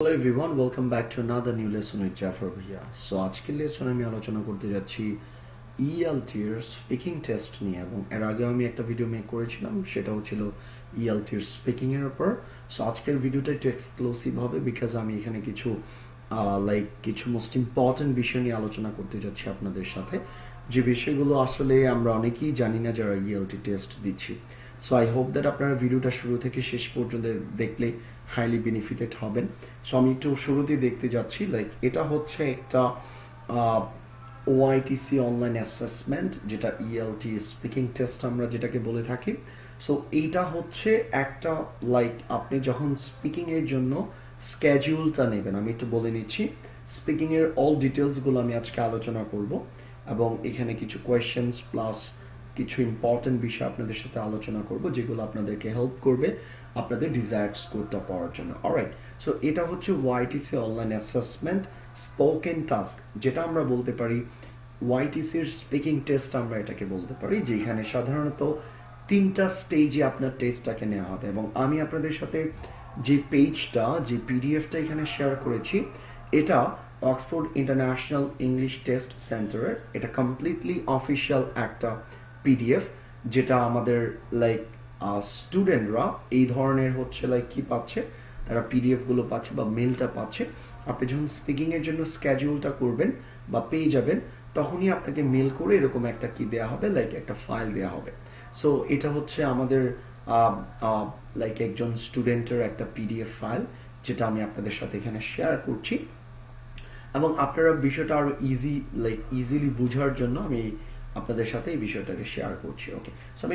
Hello everyone, welcome back to another new lesson with Jafar Bhaiya. So আজকের লেসনে আমি আলোচনা করতে যাচ্ছি ELT এর স্পিকিং টেস্ট নিয়ে এবং এর আগে আমি একটা ভিডিও মেক করেছিলাম সেটা হচ্ছিল ELT এর স্পিকিং এর উপর। সো আজকের ভিডিওটা একটু এক্সক্লুসিভ হবে বিকজ আমি এখানে কিছু মোস্ট ইম্পর্টেন্ট বিষয় নিয়ে আলোচনা করতে যাচ্ছি আপনাদের সাথে, যে বিষয়গুলো আসলে আমরা অনেকেই জানি না যারা ELT টেস্ট দিচ্ছি। সো আই হোপ দ্যাট আপনারা ভিডিওটা শুরু থেকে শেষ পর্যন্ত দেখলে হাইলি বেনিফিটেড হবেন। সো আমি একটু শুরুতেই দেখতে যাচ্ছি, এটা হচ্ছে একটা OITC অনলাইন অ্যাসেসমেন্ট, যেটা ELT স্পিকিং টেস্ট আমরা যেটাকে বলে থাকি। সো এইটা হচ্ছে একটা আপনি যখন স্পিকিং এর জন্য স্কেডিউলটা নেবেন, আমি একটু বলে নিচ্ছি স্পিকিং এর অল ডিটেলসগুলো আমি আজকে আলোচনা করব এবং এখানে কিছু কোয়েশ্চেন্স প্লাস কিছু ইম্পর্টেন্ট বিষয় আপনাদের সাথে আলোচনা করব যেগুলো আপনাদেরকে হেল্প করবে আপনাদের ডিজায়ার্ড স্কোরটা পাওয়ার জন্য। অলরাইট, সো এটা হচ্ছে ওয়াইটিসি অনলাইন অ্যাসেসমেন্ট স্পোকেন টাস্ক, যেটা আমরা বলতে পারি ওয়াইটিসির স্পিকিং টেস্ট আমরা এটাকে বলতে পারি, যেখানে সাধারণত 3টা স্টেজে আপনার টেস্টটাকে নেওয়া হবে। এবং আমি আপনাদের সাথে যে পেজটা, যে পিডিএফটা এখানে শেয়ার করেছি, এটা অক্সফোর্ড ইন্টারন্যাশনাল ইংলিশ টেস্ট সেন্টারের, এটা কমপ্লিটলি অফিসিয়াল একটা পিডিএফ, যেটা আমাদের স্টুডেন্টরা এই ধরনের হচ্ছে কি পাচ্ছে, তারা পিডিএফগুলো পাচ্ছে বা মেলটা পাচ্ছে। আপনি যখন স্পিকিংয়ের জন্য স্কেডিউলটা করবেন বা পেয়ে যাবেন, তখনই আপনাকে মেল করে এরকম একটা কি দেওয়া হবে, একটা ফাইল দেওয়া হবে। সো এটা হচ্ছে আমাদের একজন স্টুডেন্টের একটা পিডিএফ ফাইল, যেটা আমি আপনাদের সাথে এখানে শেয়ার করছি। এবং আপনারা বিষয়টা আরো ইজিলি বোঝার জন্য আমি আপনাদের সাথে এই বিষয়টাকে শেয়ার করছি। ওকে, সো আমি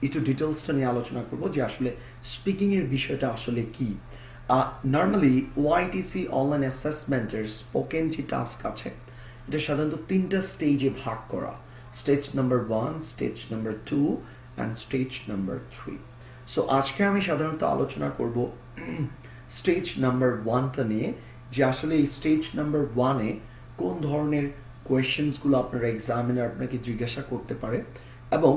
একটু ডিটেলসটা নিয়ে আলোচনা করব যে আসলে স্পিকিং এর বিষয়টা আসলে কি। নর্মালি ওআইটিসি অনলাইন অ্যাসেসমেন্টের স্পোকেন যে টাস্ক আছে, এটা সাধারণত 3টা স্টেজে ভাগ করা: stage number 1, stage number 2 and stage number 3। So আজকে আমি সাধারণত আলোচনা করব স্টেজ নাম্বার 1টা নিয়ে, যে আসলে এই স্টেজ নাম্বার 1-এ কোন ধরনের কোয়েশ্চেন্সগুলো আপনার এক্সামিনার আপনাকে জিজ্ঞাসা করতে পারে এবং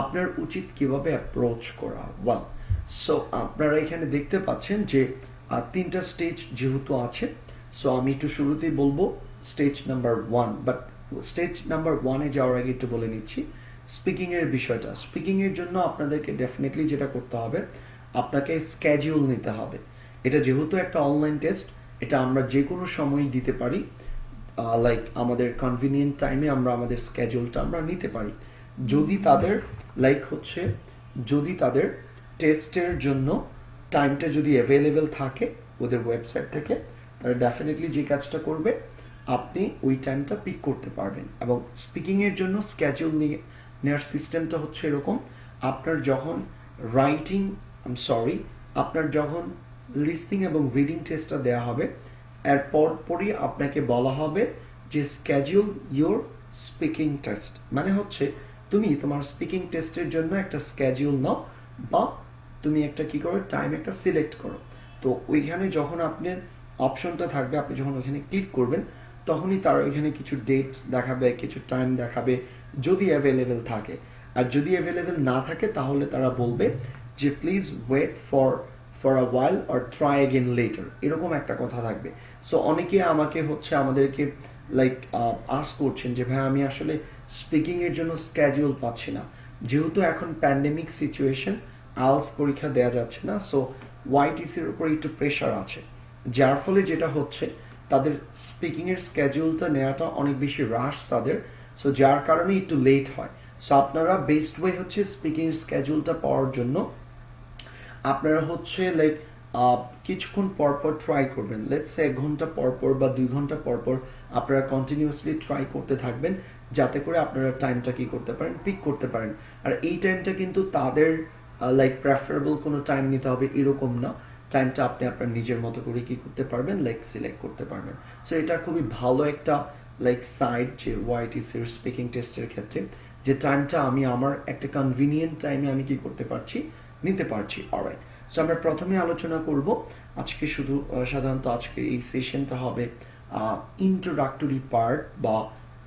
আপনার উচিত কিভাবে অ্যাপ্রোচ করা। ওয়েল, সো আপনারা এখানে দেখতে পাচ্ছেন যে 3টা স্টেজ যেহেতু আছে, সো আমি একটু শুরুতেই বলবো stage number 1। But stage number 1-এ যাওয়ার আগে একটু বলে নিচ্ছি স্পিকিং এর বিষয়টা। স্পিকিং এর জন্য আপনাদেরকে ডেফিনেটলি যেটা করতে হবে, আপনাকে স্কেডিউল নিতে হবে। এটা যেহেতু একটা অনলাইন টেস্ট, এটা আমরা যে কোনো সময় দিতে পারি, আমাদের কনভিনিয়েন্ট টাইমে আমরা আমাদের স্কেডিউলটা আমরা নিতে পারি। যদি তাদের যদি তাদের টেস্টের জন্য টাইমটা যদি অ্যাভেলেবেল থাকে ওদের ওয়েবসাইট থেকে, তারা ডেফিনেটলি যে কাজটা করবে, আপনি ওই টাইমটা পিক করতে পারবেন। এবং স্পিকিংয়ের জন্য স্কেডিউল নেওয়ার সিস্টেমটা হচ্ছে এরকম: আপনার যখন আপনার যখন লিসনিং এবং রিডিং টেস্টটা দেওয়া হবে, এর পরই আপনাকে বলা হবে যে স্কেডিউল ইউর স্পিকিং টেস্ট, মানে হচ্ছে তুমি তোমার স্পিকিং টেস্টের জন্য একটা স্কেডিউল নাও বা তুমি একটা কি করো, টাইম একটা সিলেক্ট করো। তো ওইখানে যখন আপনার অপশনটা থাকবে, আপনি যখন ওইখানে ক্লিক করবেন, তখনই তারা ওইখানে কিছু ডেটস দেখাবে, কিছু টাইম দেখাবে যদি অ্যাভেলেবেল থাকে। আর যদি অ্যাভেলেবেল না থাকে, তাহলে তারা বলবে যে please wait for a while or try again later, এরকম একটা কথা থাকবে। সো অনেকে আমাদেরকে আস্ক করছেন যে ভাই, আমি আসলে স্পিকিং এর জন্য স্কেডিউল পাচ্ছি না, যেহেতু এখন প্যান্ডেমিক সিচুয়েশন, আইএলটিএস পরীক্ষা দেওয়া যাচ্ছে না, সো ওয়াইটিসির উপর একটু প্রেশার আছে, যার ফলে যেটা হচ্ছে তাদের স্পিকিং এর স্কেডিউলটা নেওয়াটা অনেক বেশি রাশ তাদের, সো যার কারণে একটু লেট হয়। সো আপনারা বেস্ট ওয়ে হচ্ছে স্পিকিং এর স্কেডিউলটা পাওয়ার জন্য আপনারা হচ্ছে কিছুক্ষণ পরপর ট্রাই করবেন। লেটস সে 1 ঘন্টা পরপর বা 2 ঘন্টা পরপর আপনারা কন্টিনিউয়াসলি ট্রাই করতে থাকবেন, যাতে করে আপনারা টাইমটা কি করতে পারেন, পিক করতে পারেন। আর এই টাইমটা কিন্তু তাদের প্রেফারেবল কোনো টাইম নিতে হবে এরকম না, টাইমটা আপনি আপনার নিজের মতো করে কি করতে পারবেন, সিলেক্ট করতে পারবেন। সো এটা খুবই ভালো একটা সাইড যে ওয়াইটিসির স্পিকিং টেস্টের ক্ষেত্রে, যে টাইমটা আমি আমার একটা কনভিনিয়েন্ট টাইমে আমি কি করতে পারছি, নিতে পারছি। অলরাইট, সো আমরা প্রথমে আলোচনা করব আজকে সাধারণত আজকে এই সেশনটা হবে ইন্ট্রোডাক্টরি পার্ট বা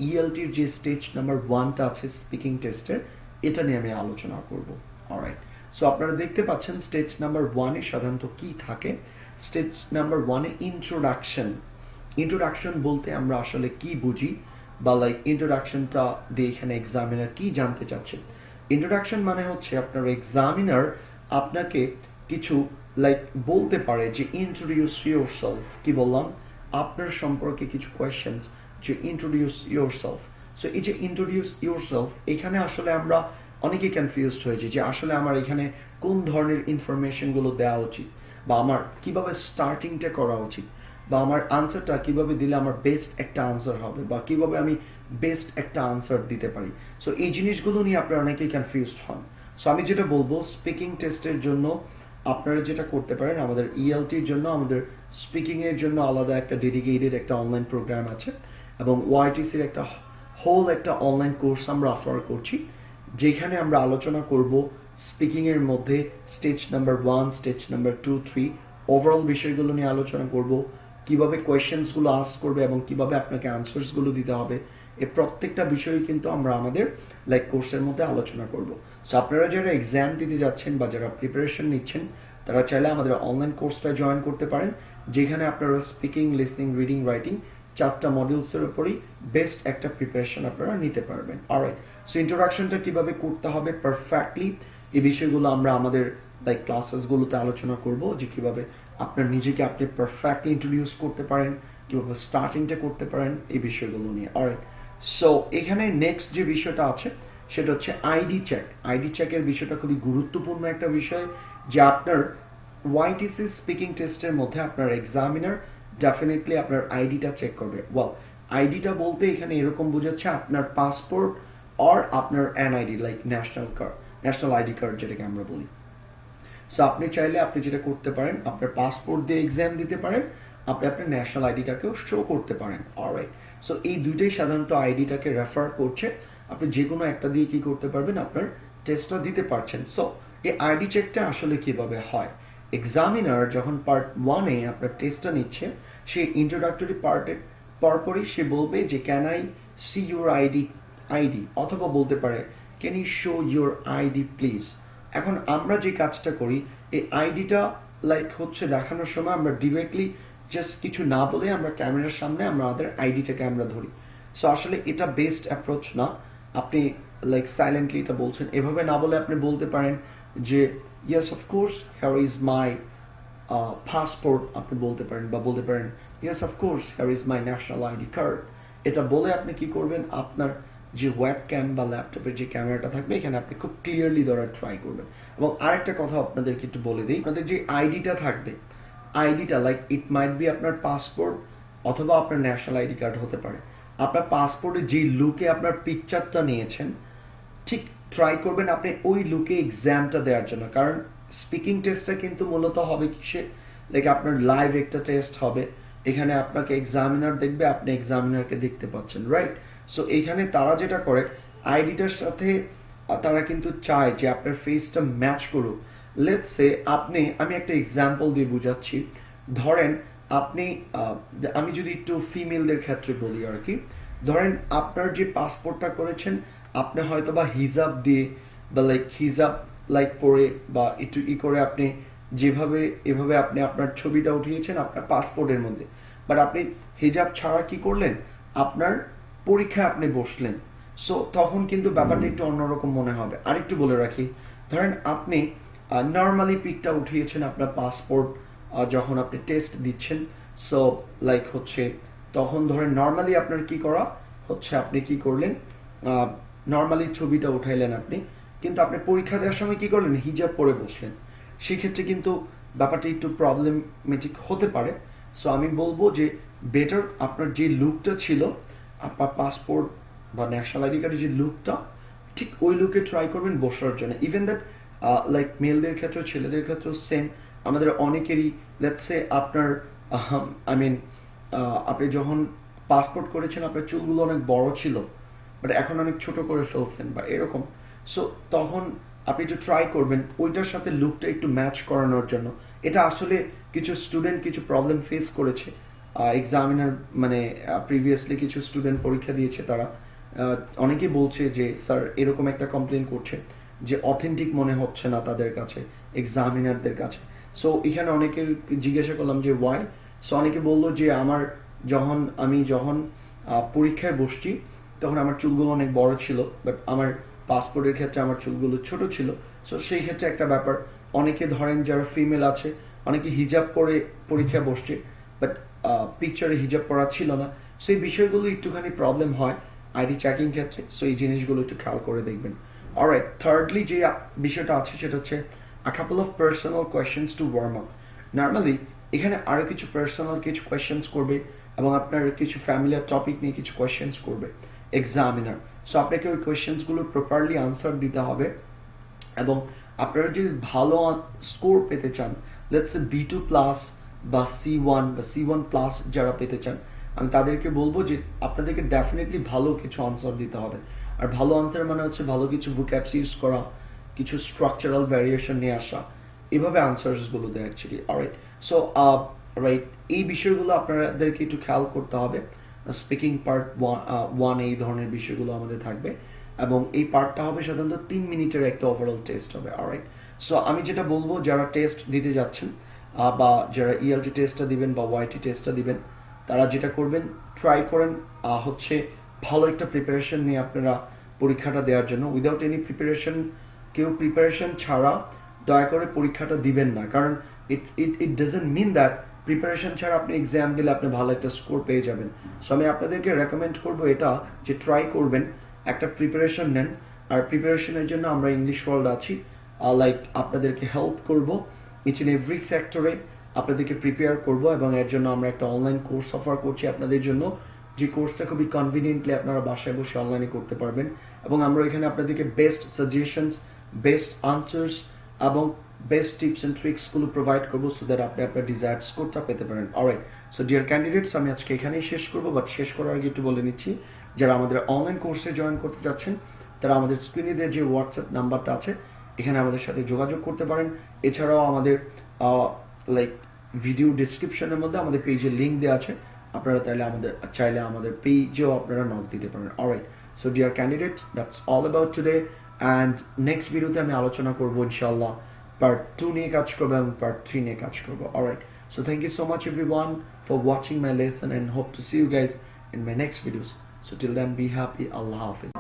ইএলটির যে স্টেজ নাম্বার 1টা আছে স্পিকিং টেস্টের, এটা নিয়ে আমি আলোচনা করব। অলরাইট, সো আপনারা দেখতে পাচ্ছেন স্টেজ নাম্বার 1-এ সাধারণত কি থাকে। স্টেজ নাম্বার 1 এ ইন্ট্রোডাকশন বলতে আমরা আসলে কি বুঝি বা লাইক ইন্ট্রোডাকশনটা দিয়ে এখানে এক্সামিনার কি জানতে চাচ্ছে। ইন্ট্রোডাকশন মানে হচ্ছে আপনার এক্সামিনার আপনাকে কিছু লাইক বলতে পারে যে ইন্ট্রোডিউস ইয়োরসেলফ, কি বললাম, আপনার সম্পর্কে কিছু কোয়েশ্চেন্স, যে ইন্ট্রোডিউস ইয়োরসেলফ। সো এই যে ইন্ট্রোডিউস ইয়োরসেলফ, এখানে আসলে আমরা অনেকে কনফিউজড হয়েছি যে আসলে আমার এখানে কোন ধরনের ইনফরমেশনগুলো দেওয়া উচিত, বা আমার কিভাবে স্টার্টিংটা করা উচিত, বা আমার আনসারটা কিভাবে দিলে আমার বেস্ট একটা আনসার হবে, বা কিভাবে আমি বেস্ট একটা আনসার দিতে পারি। সো এই জিনিসগুলো নিয়ে আপনারা অনেকেই কনফিউজড হন। সো আমি যেটা বলবো, স্পিকিং টেস্টের জন্য আপনারা যেটা করতে পারেন, আমাদের ইএলটির জন্য, আমাদের স্পিকিংয়ের জন্য আলাদা একটা ডেডিকেটেড একটা অনলাইন প্রোগ্রাম আছে, এবং ওআইটিসির একটা হোল একটা অনলাইন কোর্স আমরা অফার করছি, যেখানে আমরা আলোচনা করব স্পিকিংয়ের মধ্যে stage number 1, stage number 2, 3 overall বিষয়গুলো নিয়ে আলোচনা করব, কিভাবে কোয়েশ্চেন্সগুলো আস্ক করবে এবং কিভাবে আপনাকে আনসার্সগুলো দিতে হবে। এই প্রত্যেকটা বিষয় কিন্তু আমরা আমাদের লাইক কোর্সের মধ্যে আলোচনা করব। সো আপনারা যারা এক্সাম দিতে যাচ্ছেন বা যারা প্রিপারেশন নিচ্ছেন, তারা চাইলে আমাদের অনলাইন কোর্সটা জয়েন করতে পারেন, যেখানে আপনারা স্পিকিং, লিসনিং, রিডিং, রাইটিং 4টা মডিউলসের উপরই বেস্ট একটা প্রিপারেশন আপনারা নিতে পারবেন। অলরাইট, সো ইন্ট্রোডাকশনটা কিভাবে করতে হবে পারফেক্টলি, এই বিষয়গুলো আমরা আমাদের লাইক ক্লাসেসগুলোতে আলোচনা করব, যে কিভাবে আপনার নিজেকে আপনি পারফেক্টলি ইন্ট্রোডিউস করতে পারেন, কিভাবে স্টার্টিংটা করতে পারেন, এই বিষয়গুলো নিয়ে। অলরাইট, সো এখানে নেক্সট যে বিষয়টা আছে সেটা হচ্ছে আইডি চেক। আইডি চেকের বিষয়টা খুবই গুরুত্বপূর্ণ একটা বিষয়, যে আপনার ওয়াইটিসি স্পিকিং টেস্টের মধ্যে আপনার এক্সামিনার ডেফিনেটলি আপনার আইডিটা চেক করবে। ওয়েল, আইডিটা বলতে এখানে এরকম বোঝাচ্ছে আপনার পাসপোর্ট আর আপনার NID, like national ID card যেটাকে আমরা বলি। সো আপনি চাইলে আপনি যেটা করতে পারেন, আপনার পাসপোর্ট দিয়ে এক্সাম দিতে পারেন, আপনি আপনার ন্যাশনাল আইডিটাকেও শো করতে পারেন। অলরাইট, সো এই দুইটাই সাধারণত আইডিটাকে রেফার করছে, আপনি যে কোনো একটা দিয়ে কি করতে পারবেন, আপনার টেস্টটা দিতে পারছেন। সো এই আইডি চেকটা আসলে কিভাবে হয়, এক্সামিনার যখন পার্ট 1-এ আপনার টেস্টটা নিচ্ছে, সে ইন্ট্রোডাক্টরি পার্টের পরপরই সে বলবে যে can I see your ID, অথবা বলতে পারে can you show your ID please. এখন আমরা যে কাজটা করি, এই আইডিটা লাইক হচ্ছে দেখানোর সময় আমরা ডিরেক্টলি জাস্ট কিছু না বলে আমরা ক্যামেরার সামনে আমাদের আইডিটাকে আমরা ধরি। সো আসলে এটা বেস্ট অ্যাপ্রোচ না। আপনি লাইক সাইলেন্টলি এটা বলছেন, এভাবে না বলে আপনি বলতে পারেন যে yes of course here is my passport, আপনি বলতে পারেন, বা বলতে পারেন yes of course here is my national ID card. এটা বলে আপনি কি করবেন, আপনার যে ওয়েব ক্যাম বা ল্যাপটপের যে ক্যামেরাটা থাকবে, এখানে আপনি খুব ক্লিয়ারলি ধরার ট্রাই করবেন। এবং আরেকটা কথা আপনাদেরকে একটু বলে দিই, আপনাদের যে আইডিটা থাকবে, আইডিটা লাইক ইট মাইট বি আপনার পাসপোর্ট অথবা আপনার ন্যাশনাল আইডি কার্ড হতে পারে। আপনার পাসপোর্টে যে লুকে আপনার পিকচারটা নিয়েছেন, ঠিক ট্রাই করবেন আপনি ওই লুকে এক্সামটা দেওয়ার জন্য। কারণ স্পিকিং টেস্টটা কিন্তু মূলত হবে কিসে, লাইক আপনার লাইভ একটা টেস্ট হবে, এখানে আপনাকে এক্সামিনার দেখবে, আপনি এক্সামিনারকে দেখতে পাচ্ছেন, রাইট? সো এখানে তারা যেটা করে, আইডিটার সাথে তারা কিন্তু চায় যে আপনার ফেসটা ম্যাচ করুক। লেটস সে আমি একটা এক্সাম্পল দিয়ে বুঝাচ্ছি। ধরেন আপনি আমি যদি একটু ফিমেলদের ক্ষেত্রে বলি আর কি, ধরেন আপনার যে পাসপোর্টটা করেছেন, আপনি হয়তো বা হিজাব দিয়ে বা লাইক হিজাব লাইক পরে বা একটু করে আপনি এভাবে আপনি আপনার ছবিটা উঠিয়েছেন আপনার পাসপোর্টের মধ্যে, বাট আপনি হিজাব ছাড়া কি করলেন, আপনার পরীক্ষায় আপনি বসলেন। সো তখন কিন্তু ব্যাপারটা একটু অন্যরকম মনে হবে। আরেকটু বলে রাখি, ধরেন আপনি নর্মালি পিকটা উঠিয়েছেন আপনার পাসপোর্ট যখন আপনি টেস্ট দিচ্ছেন। সো লাইক হচ্ছে তখন ধরেন নর্মালি আপনার কি করা হচ্ছে, আপনি কি করলেন, নর্মালি ছবিটা উঠাইলেন আপনি, কিন্তু আপনি পরীক্ষা দেওয়ার সময় কি করলেন, হিজাব পরে বসলেন। সেক্ষেত্রে কিন্তু ব্যাপারটা একটু প্রবলেমেটিক হতে পারে। সো আমি বলবো যে বেটার আপনার যে লুকটা ছিল আপনার পাসপোর্ট বা ন্যাশনাল আইডি কার্ডের যে লুকটা, ঠিক ওই লুকে ট্রাই করবেন বসার জন্য। ইভেন দ্যাট লাইক মেলদের ক্ষেত্রে, ছেলেদের ক্ষেত্রেও সেম। আমাদের অনেকেরই লেটস সে আপনার আপনি যখন পাসপোর্ট করেছেন আপনার চুলগুলো অনেক বড় ছিল, বাট এখন অনেক ছোট করে ফেলছেন বা এরকম। সো তখন আপনি একটু ট্রাই করবেন ওইটার সাথে লুকটা একটু ম্যাচ করানোর জন্য। এটা আসলে কিছু স্টুডেন্ট কিছু প্রবলেম ফেস করেছে, এক্সামিনার প্রিভিয়াসলি কিছু স্টুডেন্ট পরীক্ষা দিয়েছে, তারা অনেকেই বলছে যে স্যার এরকম একটা কমপ্লেন করছে যে অথেন্টিক মনে হচ্ছে না তাদের কাছে, এক্সামিনারদের কাছে। সো এখানে অনেকে জিজ্ঞাসা করলাম যে ওয়াই। সো অনেকে বললো যে আমি যখন পরীক্ষায় বসছি তখন আমার চুলগুলো অনেক বড় ছিল, বাট আমার পাসপোর্টের ক্ষেত্রে আমার চুলগুলো ছোট ছিল। সো সেই ক্ষেত্রে একটা ব্যাপার, অনেকে ধরেন যারা ফিমেল আছে অনেকে হিজাব পরে পরীক্ষায় বসছে, বাট পিকচারে হিজাব পরা ছিল না। সো এই বিষয়গুলো একটুখানি প্রবলেম হয় আইডি চেকিং ক্ষেত্রে। সো এই জিনিসগুলো একটু খেয়াল করে দেখবেন। অলরাইট, থার্ডলি যে বিষয়টা আছে সেটা হচ্ছে a couple of personal questions to warm up. Normally এখানে আরো কিছু পার্সোনাল কিছু কোয়েশ্চেন্স করবে এবং আপনার কিছু ফ্যামিলিয়ার টপিক নিয়ে কিছু কোয়েশ্চেন্স করবে এক্সামিনার। সো আপনাকে ওই কোয়েশ্চেন্সগুলো প্রপারলি আনসার দিতে হবে এবং আপনারা যদি ভালো স্কোর পেতে চান, লেটস সে B2 প্লাস বা C1 বা C1 প্লাস যারা পেতে চান, আমি তাদেরকে বলবো যে আপনাদেরকে ডেফিনেটলি ভালো কিছু আনসার দিতে হবে। আর ভালো আনসার মানে হচ্ছে ভালো কিছু ভোক্যাবস ইউজ করা, কিছু স্ট্রাকচারাল ভ্যারিয়েশন নিয়ে আসা, এভাবে আনসারসগুলো দেয় অ্যাকচুয়ালি। অলরাইট, সো রাইট, এই বিষয়গুলো আপনাদেরকে একটু খেয়াল করতে হবে। স্পিকিং পার্ট 1 এই ধরনের বিষয়গুলো আমাদের থাকবে এবং এই পার্টটা হবে সাধারণত 3 মিনিটের একটা ওভারঅল টেস্ট হবে। অলরাইট, সো আমি যেটা বলবো যারা টেস্ট দিতে যাচ্ছেন বা যারা ELT টেস্টটা দিবেন বা OIETC টেস্টটা দিবেন, তারা যেটা করবেন ট্রাই করেন হচ্ছে ভালো একটা প্রিপারেশন নিয়ে আপনারা পরীক্ষাটা দেওয়ার জন্য। উইদাউট এনি প্রিপারেশন, কেউ প্রিপারেশন ছাড়া দয়া করে পরীক্ষাটা দিবেন না, কারণ it doesn't mean that preparation ছাড়া আপনি এক্সাম দিলে আপনি ভালো একটা স্কোর পেয়ে যাবেন। সো আমি আপনাদেরকে রেকমেন্ড করবো এটা যে ট্রাই করবেন একটা প্রিপারেশন নেন। আর প্রিপারেশনের জন্য আমরা ইংলিশ ওয়ার্ল্ড আছি, লাইক আপনাদেরকে হেল্প করব ইচ ইন এভরি সেক্টরে, আপনাদেরকে প্রিপেয়ার করব এবং এর জন্য আমরা একটা অনলাইন কোর্স অফার করছি আপনাদের জন্য, যে কোর্সটা খুবই কনভিনিয়েন্টলি আপনারা বাসায় বসে অনলাইনে করতে পারবেন এবং আমরা এখানে আপনাদেরকে বেস্ট সাজেশনস, বেস্ট আনসার্স এবং বেস্ট টিপস অ্যান্ড ট্রিক্সগুলো প্রোভাইড করবো সো দ্যাট আপনি আপনার ডিজায়ার্ড স্কোরটা পেতে পারেন। অলরাইট, সো ডিয়ার ক্যান্ডিডেটস, আমি আজকে এখানেই শেষ করবো, বাট শেষ করার আগে একটু বলে নিচ্ছি যারা আমাদের অনলাইন কোর্সে জয়েন করতে যাচ্ছেন তারা আমাদের স্ক্রিনে যে হোয়াটসঅ্যাপ নাম্বারটা আছে এখানে আমাদের সাথে যোগাযোগ করতে পারেন। এছাড়াও আমাদের লাইক ভিডিও ডিসক্রিপশনের মধ্যে আমাদের পেজের লিঙ্ক দেওয়া আছে, আপনারা চাইলে আমাদের পেজেও আপনারা নক দিতে পারেন। Alright, so dear candidates, that's all about today and next ভিডিওতে আমি আলোচনা করবো ইনশাআল্লাহ পার্ট 2 নিয়ে কাজ করবো এবং পার্ট 3 নিয়ে কাজ করবো। Alright, so thank you so much everyone for watching my lesson and hope to see you guys in my next videos. So till then, be happy. Allah Hafiz.